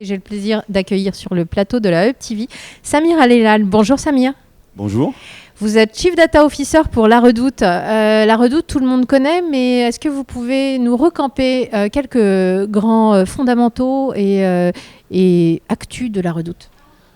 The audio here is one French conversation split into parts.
J'ai le plaisir d'accueillir sur le plateau de la Hub TV Samir Alelal. Bonjour Samir. Bonjour. Vous êtes Chief Data Officer pour La Redoute. La Redoute, tout le monde connaît, mais est-ce que vous pouvez nous recamper quelques grands fondamentaux et actus de La Redoute ?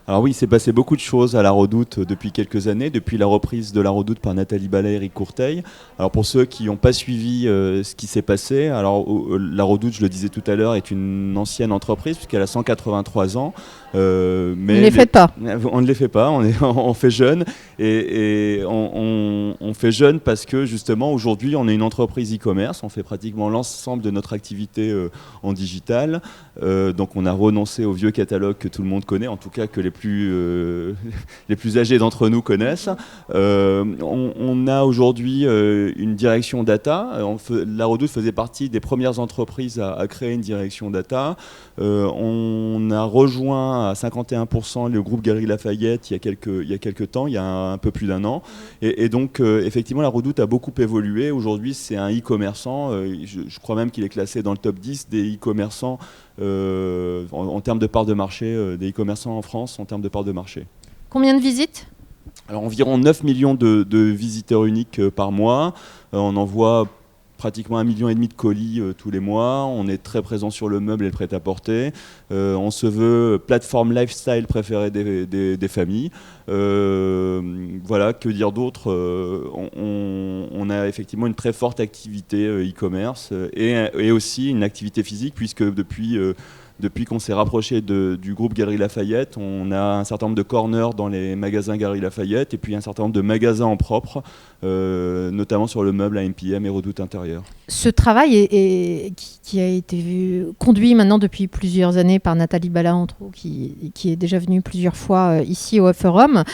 Alors oui, il s'est passé beaucoup de choses à La Redoute depuis quelques années, depuis la reprise de La Redoute par Nathalie Ballet et Eric Courteil. Alors pour ceux qui n'ont pas suivi ce qui s'est passé, alors La Redoute, je le disais tout à l'heure, est une ancienne entreprise puisqu'elle a 183 ans. Mais ne les faites pas. On ne les fait pas, on fait jeune. Et on fait jeune parce que justement aujourd'hui on est une entreprise e-commerce, on fait pratiquement l'ensemble de notre activité en digital. Donc on a renoncé au vieux catalogue que tout le monde connaît, en tout cas que les plus âgés d'entre nous connaissent. On a aujourd'hui une direction data. La Redoute faisait partie des premières entreprises à créer une direction data. On a rejoint à 51% le groupe Galeries Lafayette il y a quelques temps, il y a un peu plus d'un an. Et donc effectivement la Redoute a beaucoup évolué. Aujourd'hui c'est un e-commerçant. Je crois même qu'il est classé dans le top 10 des e-commerçants en termes de part de marché, des e-commerçants en France en termes de part de marché. Combien de visites ? Alors environ 9 millions de visiteurs uniques par mois. On envoie pratiquement 1,5 million de colis tous les mois. On est très présent sur le meuble et le prêt-à-porter. On se veut plateforme lifestyle préférée des familles. Voilà, que dire d'autre ? On a effectivement une très forte activité e-commerce et aussi une activité physique puisque depuis qu'on s'est rapproché du groupe Galeries Lafayette, on a un certain nombre de corners dans les magasins Galeries Lafayette et puis un certain nombre de magasins en propre, notamment sur le meuble AMPM et Redoute Intérieur. Ce travail qui a été conduit maintenant depuis plusieurs années par Nathalie Ballet, entre autres, qui est déjà venue plusieurs fois ici au Hub Forum,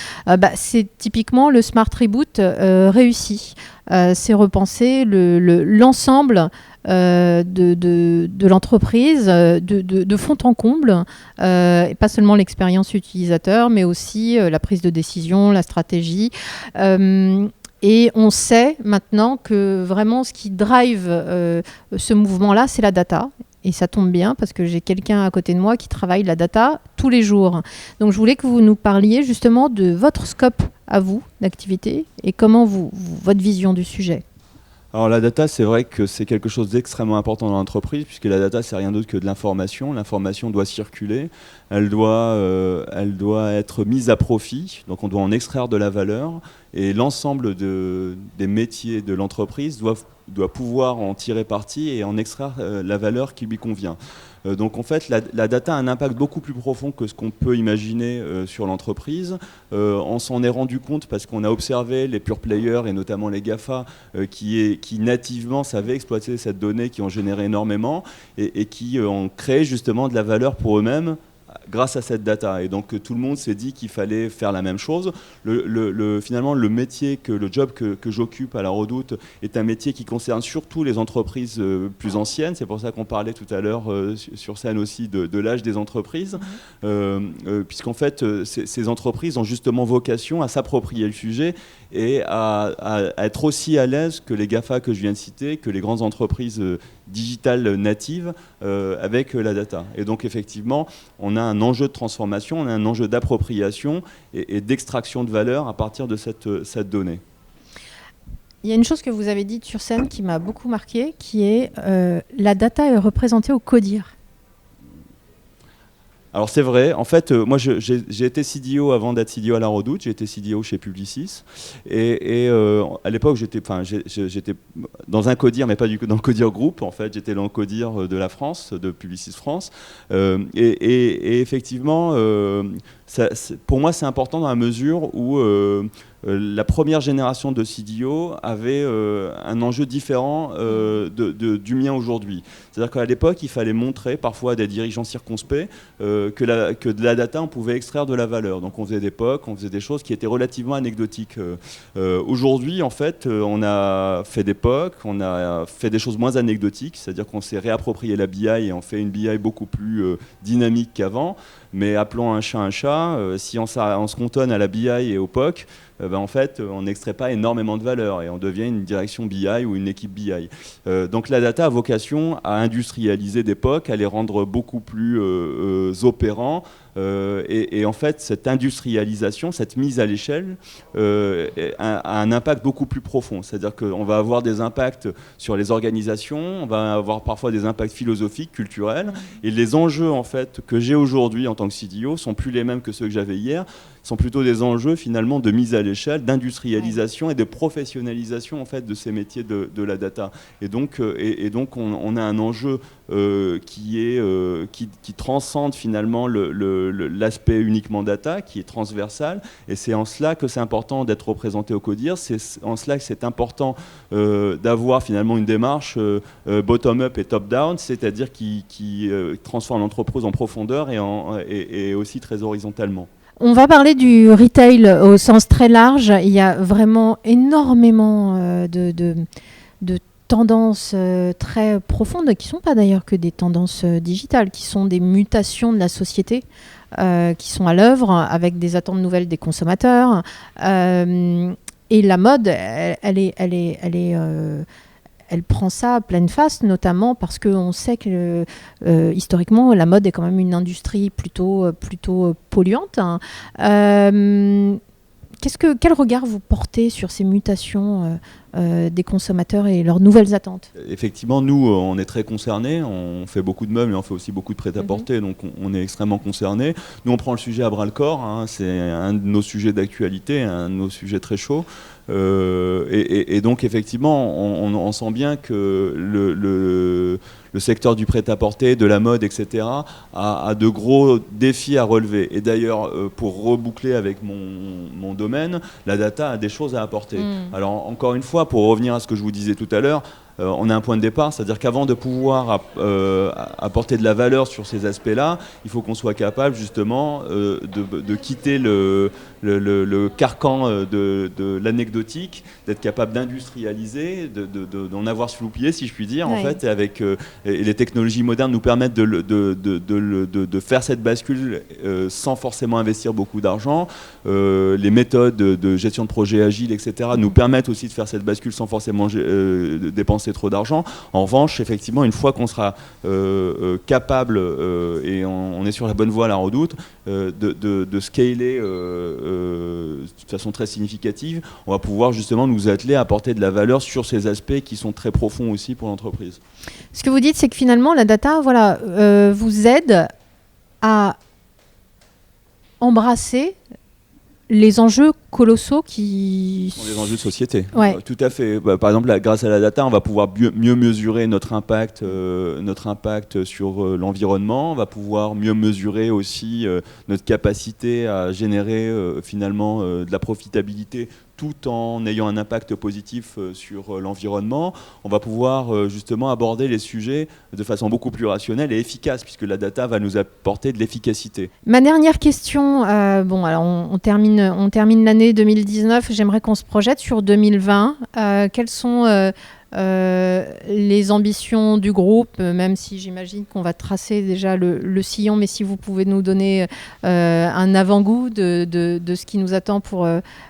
c'est typiquement le Smart Reboot réussi. C'est repenser l'ensemble de l'entreprise de fond en comble, et pas seulement l'expérience utilisateur, mais aussi la prise de décision, la stratégie. Et on sait maintenant que vraiment ce qui drive ce mouvement-là, c'est la data. Et ça tombe bien parce que j'ai quelqu'un à côté de moi qui travaille la data tous les jours. Donc je voulais que vous nous parliez justement de votre scope à vous d'activité et comment votre vision du sujet. Alors la data, c'est vrai que c'est quelque chose d'extrêmement important dans l'entreprise, puisque la data, c'est rien d'autre que de l'information. L'information doit circuler, elle doit être mise à profit, donc on doit en extraire de la valeur, et l'ensemble des métiers de l'entreprise doit pouvoir en tirer parti et en extraire la valeur qui lui convient. Donc en fait, la data a un impact beaucoup plus profond que ce qu'on peut imaginer sur l'entreprise. On s'en est rendu compte parce qu'on a observé les pure players et notamment les GAFA qui nativement savaient exploiter cette donnée, qui en générait énormément et qui ont créé justement de la valeur pour eux-mêmes grâce à cette data. Et donc tout le monde s'est dit qu'il fallait faire la même chose. Finalement, le job que j'occupe à La Redoute est un métier qui concerne surtout les entreprises plus anciennes. C'est pour ça qu'on parlait tout à l'heure sur scène aussi de l'âge des entreprises, puisqu'en fait, ces entreprises ont justement vocation à s'approprier le sujet et à être aussi à l'aise que les GAFA que je viens de citer, que les grandes entreprises digitales natives avec la data. Et donc effectivement, on a un enjeu de transformation, on a un enjeu d'appropriation et d'extraction de valeur à partir de cette donnée. Il y a une chose que vous avez dite sur scène qui m'a beaucoup marqué, qui est la data est représentée au CODIR. Alors c'est vrai, en fait, moi j'ai été CDO avant d'être CDO à La Redoute, j'ai été CDO chez Publicis, et à l'époque j'étais dans un CODIR, mais pas dans le CODIR Group, en fait, j'étais dans le CODIR de la France, de Publicis France, et effectivement, pour moi c'est important dans la mesure où la première génération de CDO avait un enjeu différent du mien aujourd'hui. C'est-à-dire qu'à l'époque, il fallait montrer parfois à des dirigeants circonspects que de la data, on pouvait extraire de la valeur. Donc on faisait des POC, on faisait des choses qui étaient relativement anecdotiques. Aujourd'hui, en fait, on a fait des POC, on a fait des choses moins anecdotiques, c'est-à-dire qu'on s'est réapproprié la BI et on fait une BI beaucoup plus dynamique qu'avant. mais appelons un chat, si on se cantonne à la BI et au POC, en fait, on n'extrait pas énormément de valeur et on devient une direction BI ou une équipe BI. Donc la data a vocation à industrialiser des POC, à les rendre beaucoup plus opérants. Et en fait, cette industrialisation, cette mise à l'échelle, a un impact beaucoup plus profond. C'est-à-dire qu'on va avoir des impacts sur les organisations, on va avoir parfois des impacts philosophiques, culturels. Et les enjeux en fait, que j'ai aujourd'hui en tant que CDO sont plus les mêmes que ceux que j'avais hier, sont plutôt des enjeux finalement de mise à l'échelle, d'industrialisation et de professionnalisation en fait, de ces métiers de la data. Et donc on a un enjeu qui transcende finalement l'aspect uniquement data, qui est transversal, et c'est en cela que c'est important d'être représenté au CODIR, c'est en cela que c'est important d'avoir finalement une démarche bottom-up et top-down, c'est-à-dire qui transforme l'entreprise en profondeur et aussi très horizontalement. On va parler du retail au sens très large. Il y a vraiment énormément de tendances très profondes, qui ne sont pas d'ailleurs que des tendances digitales, qui sont des mutations de la société, qui sont à l'œuvre avec des attentes nouvelles des consommateurs. Et la mode, elle prend ça à pleine face, notamment parce qu'on sait que historiquement, la mode est quand même une industrie plutôt polluante. Quel regard vous portez sur ces mutations des consommateurs et leurs nouvelles attentes? Effectivement, nous, on est très concernés. On fait beaucoup de meubles, mais on fait aussi beaucoup de prêt-à-porter, donc on est extrêmement concernés. Nous, on prend le sujet à bras-le-corps. Hein, c'est un de nos sujets d'actualité, un de nos sujets très chauds. Et donc, effectivement, on sent bien que le secteur du prêt-à-porter, de la mode, etc., a de gros défis à relever. Et d'ailleurs, pour reboucler avec mon domaine, la data a des choses à apporter. Alors, encore une fois, pour revenir à ce que je vous disais tout à l'heure, on a un point de départ, c'est-à-dire qu'avant de pouvoir apporter de la valeur sur ces aspects-là, il faut qu'on soit capable justement de quitter le carcan de l'anecdotique, d'être capable d'industrialiser, d'en avoir sous le pied, si je puis dire, en fait, et les technologies modernes nous permettent de faire cette bascule sans forcément investir beaucoup d'argent. Les méthodes de gestion de projet agile, etc., nous permettent aussi de faire cette bascule sans forcément dépenser trop d'argent. En revanche, effectivement, une fois qu'on sera capable, et on est sur la bonne voie à la Redoute, de scaler de façon très significative, on va pouvoir justement nous atteler à apporter de la valeur sur ces aspects qui sont très profonds aussi pour l'entreprise. Ce que vous dites, c'est que finalement, la data vous aide à embrasser les enjeux colossaux qui sont des enjeux de société. Ouais. Tout à fait. Par exemple, grâce à la data, on va pouvoir mieux mesurer notre impact sur l'environnement. On va pouvoir mieux mesurer aussi notre capacité à générer finalement de la profitabilité tout en ayant un impact positif sur l'environnement. On va pouvoir justement aborder les sujets de façon beaucoup plus rationnelle et efficace, puisque la data va nous apporter de l'efficacité. Ma dernière question, alors on termine l'année 2019, j'aimerais qu'on se projette sur 2020. Quelles sont les ambitions du groupe, même si j'imagine qu'on va tracer déjà le sillon, mais si vous pouvez nous donner un avant-goût de ce qui nous attend pour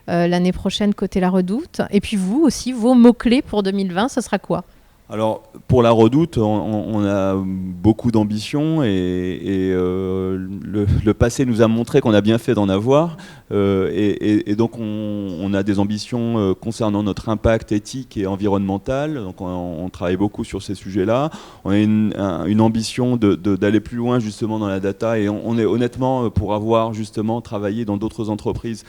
l'année prochaine côté La Redoute. Et puis vous aussi, vos mots-clés pour 2020, ce sera quoi ? Alors, pour la Redoute, on a beaucoup d'ambition et le passé nous a montré qu'on a bien fait d'en avoir. Et donc, on a des ambitions concernant notre impact éthique et environnemental. Donc, on travaille beaucoup sur ces sujets-là. On a une ambition d'aller plus loin, justement, dans la data. Et on est honnêtement, pour avoir, justement, travaillé dans d'autres entreprises,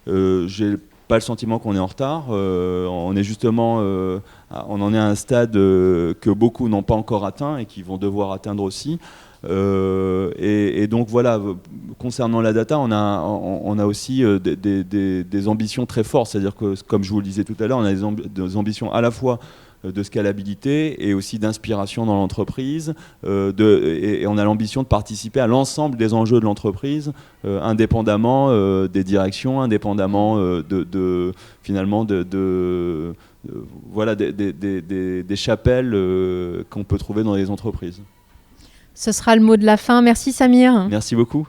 j'ai pas le sentiment qu'on est en retard. On est justement, on en est à un stade que beaucoup n'ont pas encore atteint et qui vont devoir atteindre aussi. Et donc voilà, concernant la data, on a aussi des ambitions très fortes. C'est-à-dire que, comme je vous le disais tout à l'heure, on a des ambitions à la fois de scalabilité et aussi d'inspiration dans l'entreprise. Et on a l'ambition de participer à l'ensemble des enjeux de l'entreprise, indépendamment des directions, indépendamment finalement voilà, des chapelles qu'on peut trouver dans les entreprises. Ce sera le mot de la fin. Merci Samir. Merci beaucoup.